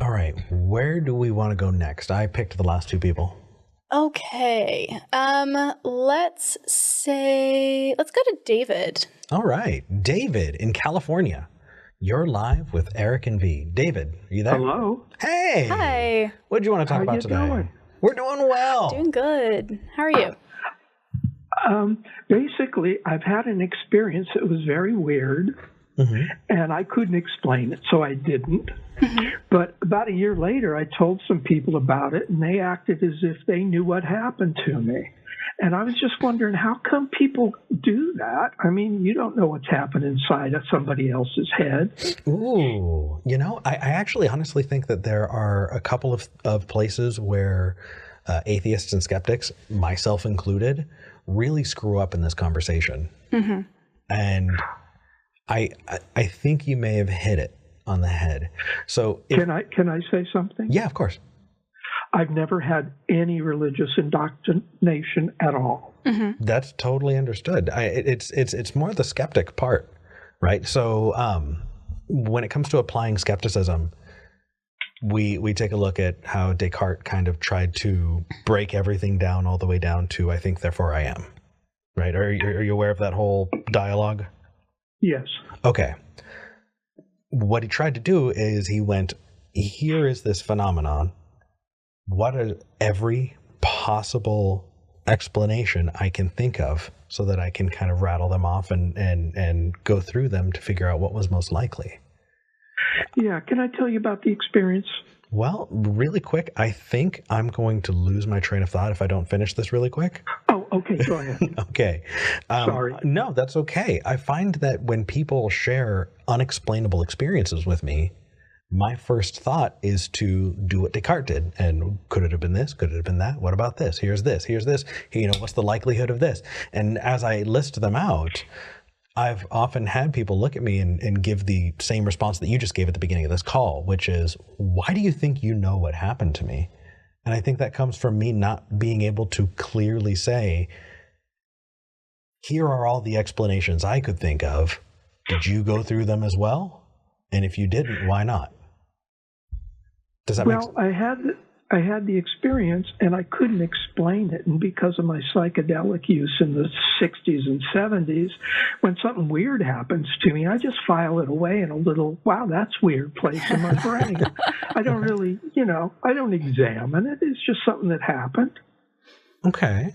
All right, where do we want to go next? I picked the last two people. Okay. Let's go to David. All right, David in California. You're live with Eric and V. David, are you there? Hello. Hey. Hi. What do you want to talk about today? How you doing? We're doing well. Doing good. How are you? Basically, I've had an experience that was very weird, and I couldn't explain it, so I didn't. But about a year later, I told some people about it, and they acted as if they knew what happened to me. And I was just wondering, how come people do that? I mean, you don't know what's happened inside of somebody else's head. Ooh, I actually honestly think that there are a couple of places where atheists and skeptics, myself included, really screw up in this conversation. And I think you may have hit it on the head. So Can I say something? Yeah, of course. I've never had any religious indoctrination at all. That's totally understood. It's more the skeptic part, right? So when it comes to applying skepticism, we take a look at how Descartes kind of tried to break everything down all the way down to I think, therefore I am. Right? Are you aware of that whole dialogue? Yes. Okay. What he tried to do is he went, here is this phenomenon. What are every possible explanation I can think of so that I can kind of rattle them off and go through them to figure out what was most likely? Yeah. Can I tell you about the experience? Well, really quick, I think I'm going to lose my train of thought if I don't finish this really quick. Oh, okay. Go ahead. Okay. Sorry. No, that's okay. I find that when people share unexplainable experiences with me, my first thought is to do what Descartes did. And could it have been this? Could it have been that? What about this? Here's this. Here's this. What's the likelihood of this? And as I list them out, I've often had people look at me and give the same response that you just gave at the beginning of this call, which is, why do you think you know what happened to me? And I think that comes from me not being able to clearly say, here are all the explanations I could think of. Did you go through them as well? And if you didn't, why not? Does that make sense? Well, I had the experience and I couldn't explain it. And because of my psychedelic use in the 60s and 70s, when something weird happens to me, I just file it away in a little, wow, that's weird place in my brain. I don't really, I don't examine it. It's just something that happened. Okay.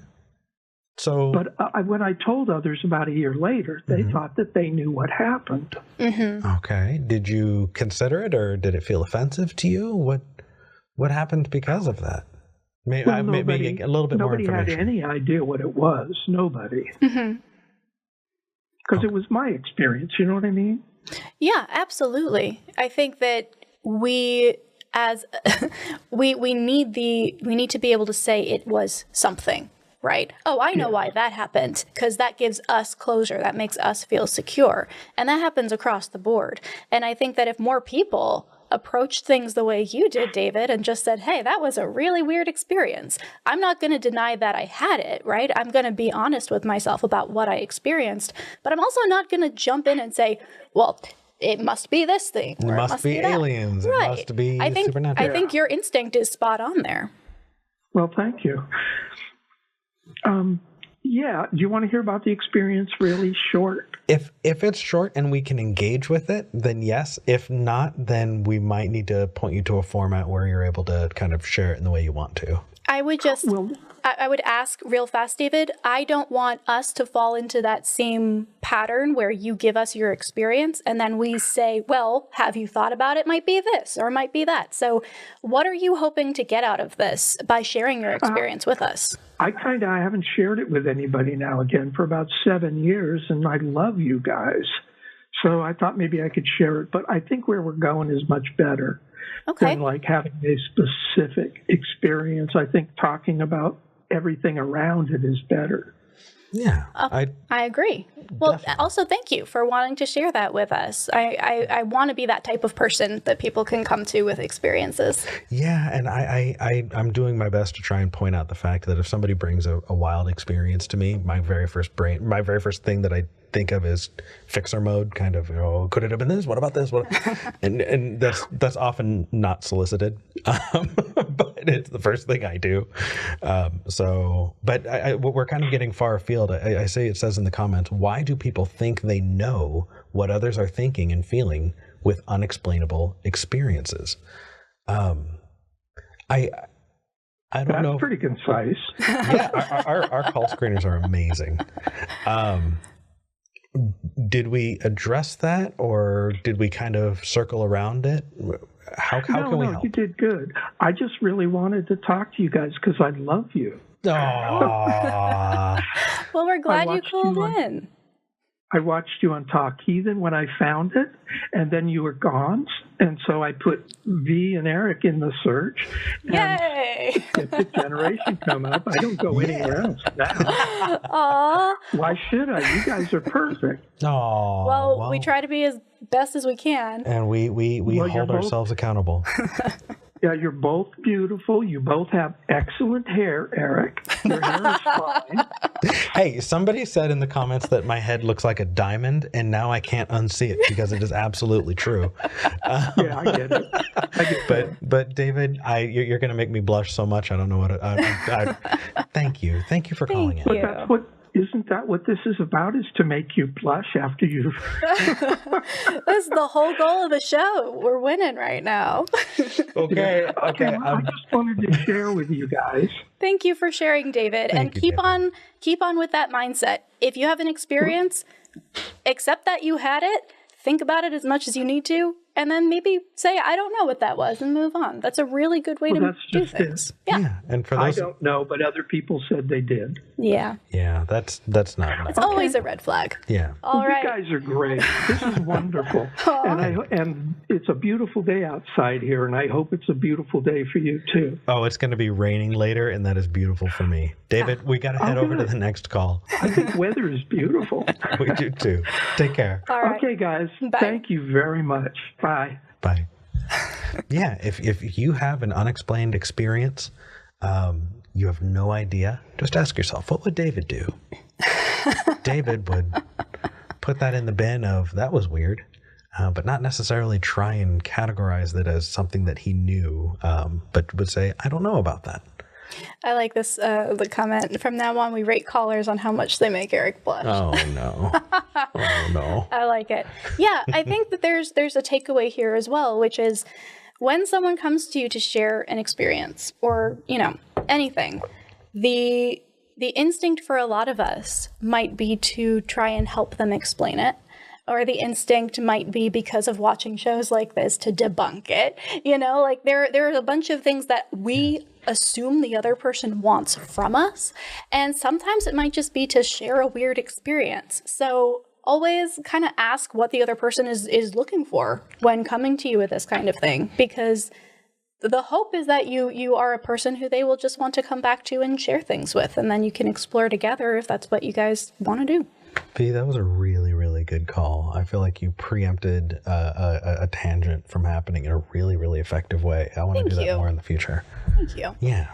So, but when I told others about a year later, they thought that they knew what happened. Okay. Did you consider it, or did it feel offensive to you? What happened because of that? Maybe a little bit more information. Nobody had any idea what it was. Nobody. Because it was my experience. You know what I mean? Yeah, absolutely. I think that we need to be able to say it was something. Right. Oh, I know why that happened, because that gives us closure. That makes us feel secure. And that happens across the board. And I think that if more people approached things the way you did, David, and just said, hey, that was a really weird experience, I'm not going to deny that I had it, right? I'm going to be honest with myself about what I experienced. But I'm also not going to jump in and say, well, it must be this thing. It must be aliens. Right. It must be supernatural. I think your instinct is spot on there. Well, thank you. Yeah. Do you want to hear about the experience really short? If it's short and we can engage with it, then yes. If not, then we might need to point you to a format where you're able to kind of share it in the way you want to. I would ask real fast, David, I don't want us to fall into that same pattern where you give us your experience and then we say, well, have you thought about it? Might be this or might be that. So what are you hoping to get out of this by sharing your experience with us? I haven't shared it with anybody now again for about 7 years, and I love you guys. So I thought maybe I could share it, but I think where we're going is much better. Okay. Than like having a specific experience. I think talking about everything around it is better. Yeah, I agree. Well, definitely. also thank you for wanting to share that with us. I want to be that type of person that people can come to with experiences. Yeah, and I'm doing my best to try and point out the fact that if somebody brings a wild experience to me, my very first thing that I think of is fixer mode, kind of, could it have been this? What about this? What? and that's often not solicited, but it's the first thing I do. But we're kind of getting far afield. I say it says in the comments, why do people think they know what others are thinking and feeling with unexplainable experiences? I don't know. That's pretty concise. Yeah, our call screeners are amazing. Did we address that, or did we kind of circle around it? How can we help? You did good. I just really wanted to talk to you guys because I love you. Aww. Well, we're glad you called in. I watched you on Talk Heathen when I found it, and then you were gone. And so I put V and Eric in the search. Yay! And Skeptic Generation come up. I don't go anywhere else now. Aw. Why should I? You guys are perfect. Aww. Well, we try to be as best as we can. And we hold ourselves accountable. Yeah, you're both beautiful. You both have excellent hair, Eric. Your hair is fine. Hey, somebody said in the comments that my head looks like a diamond, and now I can't unsee it because it is absolutely true. Yeah, I get it. But David, you're going to make me blush so much. I don't know what. Thank you for calling in. But that's what. Isn't that what this is about? Is to make you blush after you've... That's the whole goal of the show. We're winning right now. Okay. I just wanted to share with you guys. Thank you for sharing, David. Thank you, keep David. keep on with that mindset. If you have an experience, accept that you had it. Think about it as much as you need to, and then maybe say, I don't know what that was, and move on. That's a really good way to do things. Yeah. And for I those, don't know, but other people said they did. Yeah. yeah, that's not enough. It's always a red flag. Yeah. All right. You guys are great. This is wonderful. And it's a beautiful day outside here, and I hope it's a beautiful day for you, too. Oh, it's going to be raining later, and that is beautiful for me. David, we got to head over to the next call. I think weather is beautiful. We do, too. Take care. All right. Okay, guys. Bye. Thank you very much. Bye. Bye. Yeah, if you have an unexplained experience, you have no idea, just ask yourself, what would David do? David would put that in the bin of, that was weird, but not necessarily try and categorize it as something that he knew, but would say, I don't know about that. I like this, the comment. From now on, we rate callers on how much they make Eric blush. Oh, no. Oh, no. I like it. Yeah, I think that there's a takeaway here as well, which is when someone comes to you to share an experience or, anything, the instinct for a lot of us might be to try and help them explain it. Or the instinct might be, because of watching shows like this, to debunk it. There are a bunch of things that we assume the other person wants from us. And sometimes it might just be to share a weird experience. So always kind of ask what the other person is looking for when coming to you with this kind of thing. Because the hope is that you are a person who they will just want to come back to and share things with. And then you can explore together if that's what you guys want to do. V, that was a really, really good call. I feel like you preempted a tangent from happening in a really, really effective way. I want to do that more in the future. Thank you. Yeah.